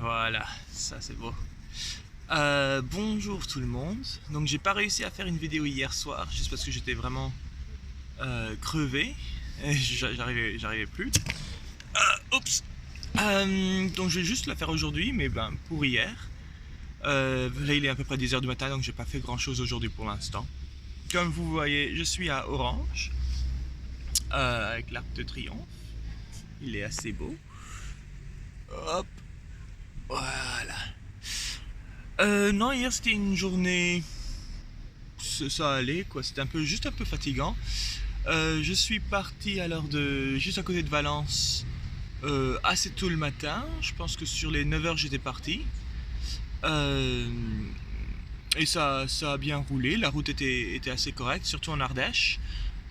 Voilà, ça c'est beau. Bonjour tout le monde. Donc j'ai pas réussi à faire une vidéo hier soir, juste parce que j'étais vraiment crevé. Et j'arrivais plus. Oups. Donc je vais juste la faire aujourd'hui, mais ben pour hier. Là il est à peu près 10 h du matin, donc j'ai pas fait grand chose aujourd'hui pour l'instant. Comme vous voyez, je suis à Orange, avec l'Arc de Triomphe. Il est assez beau. Hop. Voilà. Non, hier c'était une journée. Ça allait quoi, c'était juste un peu fatigant. Je suis parti à l'heure de. Juste à côté de Valence, assez tôt le matin. Je pense que sur les 9 h j'étais parti. Et ça a bien roulé, la route était assez correcte, surtout en Ardèche.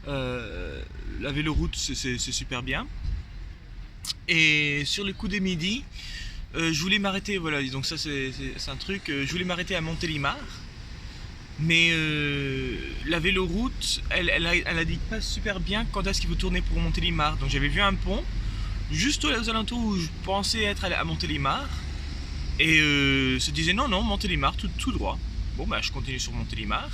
La véloroute c'est super bien. Et sur le coup des midi, je voulais m'arrêter, voilà, donc ça c'est un truc, je voulais m'arrêter à Montélimar, mais la véloroute, elle indique pas super bien quand est-ce qu'il faut tourner pour Montélimar. Donc j'avais vu un pont, juste aux alentours où je pensais être à Montélimar, et se disait non, Montélimar, tout droit. Bon bah je continue sur Montélimar,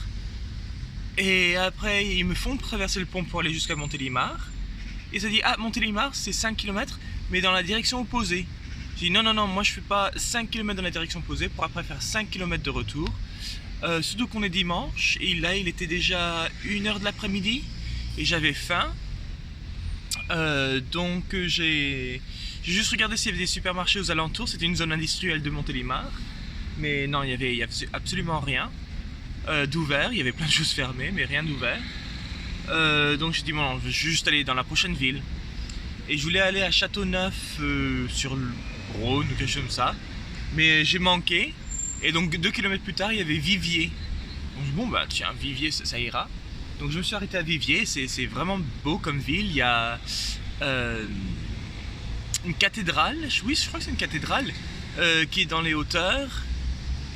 et après ils me font traverser le pont pour aller jusqu'à Montélimar, et ça dit ah Montélimar c'est 5 km, mais dans la direction opposée. J'ai dit non, moi je fais pas 5 km dans la direction opposée pour après faire 5 km de retour. Surtout qu'on est dimanche, et là il était déjà 1 h de l'après-midi, et j'avais faim. Donc j'ai juste regardé s'il y avait des supermarchés aux alentours, c'était une zone industrielle de Montélimar. Mais non, il y avait absolument rien d'ouvert, il y avait plein de choses fermées, mais rien d'ouvert. Donc j'ai dit bon, je vais juste aller dans la prochaine ville. Et je voulais aller à Châteauneuf sur le Rhône ou quelque chose comme ça, mais j'ai manqué. Et donc 2 km plus tard il y avait Viviers. Donc bon bah tiens, Viviers ça ira. Donc je me suis arrêté à Viviers, c'est vraiment beau comme ville. Il y a une cathédrale, oui je crois que c'est une cathédrale qui est dans les hauteurs.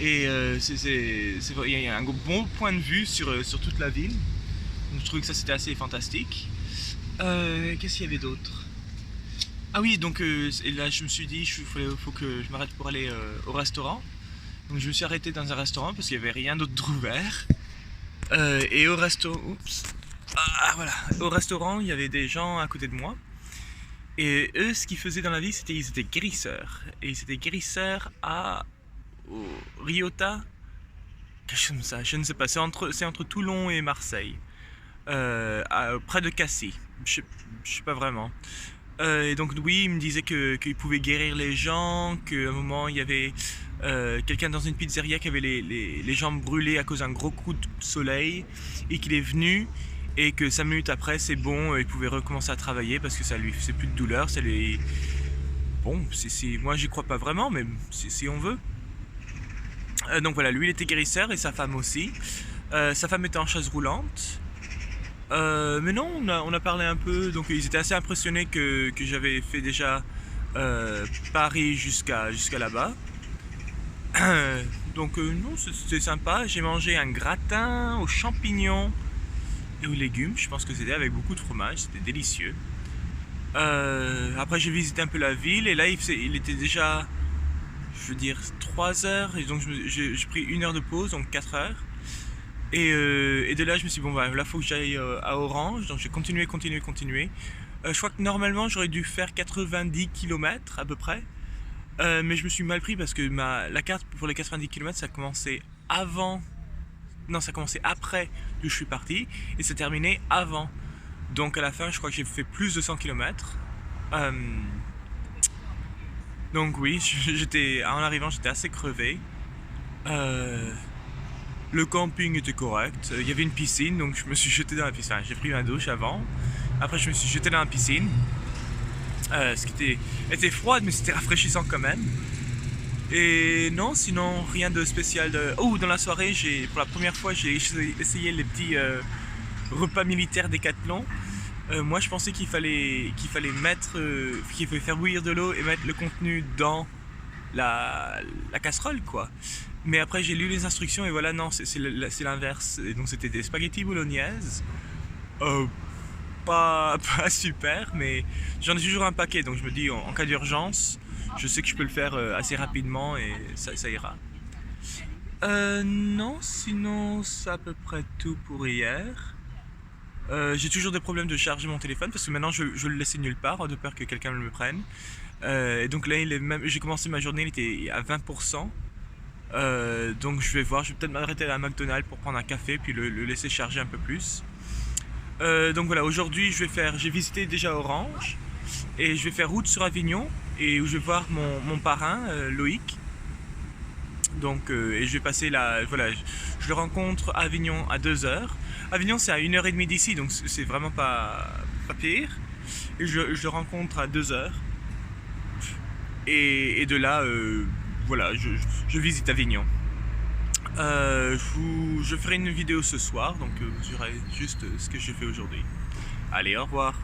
Et il y a un bon point de vue sur toute la ville. Donc je trouvais que ça c'était assez fantastique. Qu'est-ce qu'il y avait d'autre? Ah oui, donc et là je me suis dit faut que je m'arrête pour aller au restaurant. Donc je me suis arrêté dans un restaurant parce qu'il n'y avait rien d'autre d'ouvert. Et au restaurant, voilà, au restaurant il y avait des gens à côté de moi. Et eux, ce qu'ils faisaient dans la vie, c'était ils étaient guérisseurs. Et ils étaient guérisseurs au Riota, quelque chose comme ça, je ne sais pas. C'est entre Toulon et Marseille, près de Cassis. Je sais pas vraiment. Et donc oui, il me disait qu'il pouvait guérir les gens, qu'à un moment il y avait quelqu'un dans une pizzeria qui avait les jambes brûlées à cause d'un gros coup de soleil, et qu'il est venu, et que 5 minutes après c'est bon, il pouvait recommencer à travailler parce que ça lui faisait plus de douleur, ça lui... Bon, moi j'y crois pas vraiment, mais si on veut. Donc voilà, lui il était guérisseur et sa femme aussi. Sa femme était en chaise roulante. Mais non, on a parlé un peu, donc ils étaient assez impressionnés que j'avais fait déjà Paris jusqu'à là-bas. Donc non, c'était sympa. J'ai mangé un gratin aux champignons et aux légumes, je pense que c'était avec beaucoup de fromage, c'était délicieux. Après j'ai visité un peu la ville, et là il était déjà, je veux dire, 3 h, et donc j'ai pris 1 heure de pause, donc 4 h. Et de là je me suis dit bon bah là faut que j'aille à Orange, donc j'ai continué. Je crois que normalement j'aurais dû faire 90 km à peu près, mais je me suis mal pris parce que la carte pour les 90 km ça commençait après d'où je suis parti, et ça terminait avant. Donc à la fin je crois que j'ai fait plus de 100 km. Donc oui, en arrivant j'étais assez crevé. Le camping était correct, il y avait une piscine, donc je me suis jeté dans la piscine. J'ai pris ma douche avant, après je me suis jeté dans la piscine, ce qui était froide, mais c'était rafraîchissant quand même. Et non, sinon rien de spécial. Dans la soirée, pour la première fois j'ai essayé les petits repas militaires Décathlon. Moi je pensais qu'il fallait faire bouillir de l'eau et mettre le contenu dans la casserole quoi. Mais après j'ai lu les instructions et voilà, non, c'est l'inverse. Et donc c'était des spaghettis bolognaises. Pas super, mais j'en ai toujours un paquet, donc je me dis en cas d'urgence je sais que je peux le faire assez rapidement et ça ira. Non, sinon c'est à peu près tout pour hier. J'ai toujours des problèmes de charger mon téléphone parce que maintenant je le laissais nulle part de peur que quelqu'un me le prenne. Et donc là j'ai commencé ma journée, il était à 20%. Donc je vais voir, je vais peut-être m'arrêter à McDonald's pour prendre un café puis le laisser charger un peu plus. Donc voilà, aujourd'hui j'ai visité déjà Orange et je vais faire route sur Avignon et où je vais voir mon parrain Loïc. Donc et je vais passer là, voilà, je le rencontre à Avignon à 2h. Avignon c'est à 1h30 d'ici donc c'est vraiment pas pire. Et je le rencontre à 2h. Et de là, voilà, je visite Avignon. Je ferai une vidéo ce soir, donc vous verrez juste ce que j'ai fait aujourd'hui. Allez, au revoir.